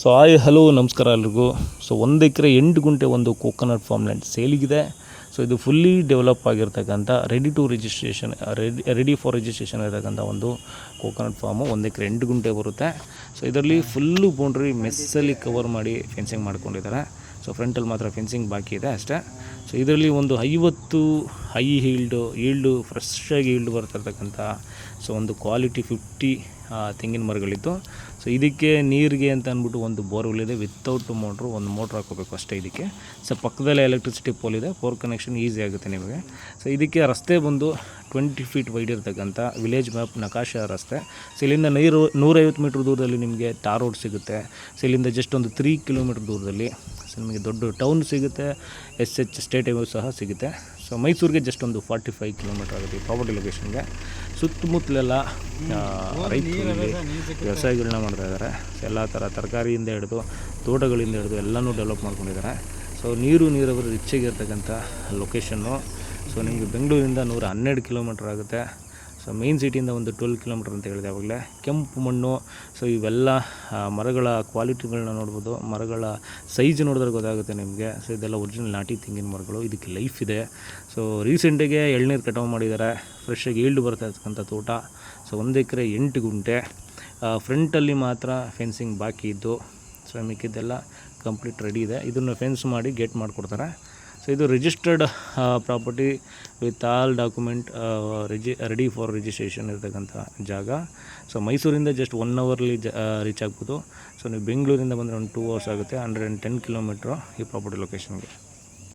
So hi hello ನಮಸ್ಕಾರ ಎಲ್ರಿಗೂ. So 1 ಎಕರೆ 8 ಗುಂಟೆ ಒಂದು ಕೋಕೋನಟ್ ಫಾರ್ಮ್ ಲ್ಯಾಂಡ್ ಸೇಲಿಗಿದೆ. ಸೊ ಇದು ಫುಲ್ಲಿ ಡೆವಲಪ್ ಆಗಿರ್ತಕ್ಕಂಥ ರೆಡಿ ಫಾರ್ ರಿಜಿಸ್ಟ್ರೇಷನ್ ಇರತಕ್ಕಂಥ ಒಂದು ಕೋಕೋನಟ್ ಫಾರ್ಮು. 1 ಎಕರೆ 8 ಗುಂಟೆ ಬರುತ್ತೆ. ಸೊ ಇದರಲ್ಲಿ ಫುಲ್ಲು ಬೌಂಡ್ರಿ ಮೆಸ್ಸಲ್ಲಿ ಕವರ್ ಮಾಡಿ ಫೆನ್ಸಿಂಗ್ ಮಾಡ್ಕೊಂಡಿದ್ದಾರೆ. ಸೊ ಫ್ರಂಟಲ್ಲಿ ಮಾತ್ರ ಫೆನ್ಸಿಂಗ್ ಬಾಕಿ ಇದೆ ಅಷ್ಟೇ. ಸೊ ಇದರಲ್ಲಿ ಒಂದು 50 ಹೈ ಈಲ್ಡು ಫ್ರೆಶ್ಶಾಗಿ ಈಲ್ಡ್ ಬರ್ತಿರ್ತಕ್ಕಂಥ ಸೊ ಒಂದು ಕ್ವಾಲಿಟಿ 50 ತೆಂಗಿನ ಮರಗಳಿತ್ತು. ಸೊ ಇದಕ್ಕೆ ನೀರಿಗೆ ಅಂತ ಅಂದ್ಬಿಟ್ಟು ಒಂದು ಬೋರ್ವೆಲ್ ಇದೆ, ವಿತೌಟ್ ಮೋಟ್ರು, ಒಂದು ಮೋಟ್ರ್ ಹಾಕೋಬೇಕು ಅಷ್ಟೇ ಇದಕ್ಕೆ. ಸೊ ಪಕ್ಕದಲ್ಲೇ ಎಲೆಕ್ಟ್ರಿಸಿಟಿ ಪೋಲ್ ಇದೆ, ಪವರ್ ಕನೆಕ್ಷನ್ ಈಸಿ ಆಗುತ್ತೆ ನಿಮಗೆ. ಸೊ ಇದಕ್ಕೆ ರಸ್ತೆ ಬಂದು 20 ಫೀಟ್ ವೈಡ್ ಇರ್ತಕ್ಕಂಥ ವಿಲೇಜ್ ಮ್ಯಾಪ್ ನಕಾಶೆ ರಸ್ತೆ. ಸೊ ಇಲ್ಲಿಂದ 150 ಮೀಟ್ರ್ ದೂರದಲ್ಲಿ ನಿಮಗೆ ಟಾರ್ ರೋಡ್ ಸಿಗುತ್ತೆ. ಸೊ ಇಲ್ಲಿಂದ ಜಸ್ಟ್ ಒಂದು 3 ಕಿಲೋಮೀಟ್ರ್ ದೂರದಲ್ಲಿ ಸೊ ನಿಮಗೆ ದೊಡ್ಡ ಟೌನ್ ಸಿಗುತ್ತೆ, SH ಸ್ಟೇಟ್ ಹೈವೇ ಸಹ ಸಿಗುತ್ತೆ. ಸೊ ಮೈಸೂರಿಗೆ ಜಸ್ಟ್ ಒಂದು 45 ಕಿಲೋಮೀಟ್ರ್ ಆಗುತ್ತೆ ಈ ಪ್ರಾಪರ್ಟಿ ಲೊಕೇಶನ್ಗೆ. ಸುತ್ತಮುತ್ತಲೆಲ್ಲ ರೈತರು ವ್ಯವಸಾಯಗಳನ್ನ ಮಾಡ್ತಾಯಿದ್ದಾರೆ. ಸೊ ಎಲ್ಲ ಥರ ತರಕಾರಿಯಿಂದ ಹಿಡಿದು ತೋಟಗಳಿಂದ ಹಿಡಿದು ಎಲ್ಲನೂ ಡೆವಲಪ್ ಮಾಡ್ಕೊಂಡಿದ್ದಾರೆ. ಸೊ ನೀರಾವರಿ ರಿಚ್ಚಾಗಿರ್ತಕ್ಕಂಥ ಲೊಕೇಶನ್ನು. ಸೊ ನಿಮಗೆ ಬೆಂಗಳೂರಿಂದ 112 ಕಿಲೋಮೀಟ್ರ್ ಆಗುತ್ತೆ. ಸೊ ಮೇನ್ ಸಿಟಿಯಿಂದ ಒಂದು 12 ಕಿಲೋಮೀಟ್ರ್ ಅಂತ ಹೇಳಿದೆ ಆವಾಗಲೇ. ಕೆಂಪು ಮಣ್ಣು. ಸೊ ಇವೆಲ್ಲ ಮರಗಳ ಕ್ವಾಲಿಟಿಗಳನ್ನ ನೋಡ್ಬೋದು, ಮರಗಳ ಸೈಜ್ ನೋಡಿದ್ರೆ ಗೊತ್ತಾಗುತ್ತೆ ನಿಮಗೆ. ಸೊ ಇದೆಲ್ಲ ಒರಿಜಿನಲ್ ನಾಟಿ ತೆಂಗಿನ ಮರಗಳು, ಇದಕ್ಕೆ ಲೈಫ್ ಇದೆ. ಸೊ ರೀಸೆಂಟಾಗೆ ಎಳ್ನೀರು ಕಟಾವು ಮಾಡಿದ್ದಾರೆ, ಫ್ರೆಶ್ಶಾಗಿ ಈಲ್ಡ್ ಬರ್ತಾ ಇರ್ತಕ್ಕಂಥ ತೋಟ. ಸೊ 1 ಎಕರೆ 8 ಗುಂಟೆ. ಫ್ರಂಟಲ್ಲಿ ಮಾತ್ರ ಫೆನ್ಸಿಂಗ್ ಬಾಕಿ ಇದ್ದು, ಸೊ ಮಿಕ್ಕಿದ್ದೆಲ್ಲ ಕಂಪ್ಲೀಟ್ ರೆಡಿ ಇದೆ. ಇದನ್ನು ಫೆನ್ಸ್ ಮಾಡಿ ಗೇಟ್ ಮಾಡಿಕೊಡ್ತಾರೆ. ಸೊ ಇದು registered property with all document, ready for registration ಇರ್ತಕ್ಕಂಥ ಜಾಗ. ಸೊ ಮೈಸೂರಿಂದ ಜಸ್ಟ್ 1 ಅವರ್ಲಿ ರೀಚ್ ಆಗ್ಬೋದು. ಸೊ ನೀವು ಬೆಂಗಳೂರಿಂದ ಬಂದರೆ ಒಂದು 2 ಅವರ್ಸ್ ಆಗುತ್ತೆ. 110 ಕಿಲೋಮೀಟ್ರು ಈ ಪ್ರಾಪರ್ಟಿ ಲೊಕೇಶನ್ಗೆ.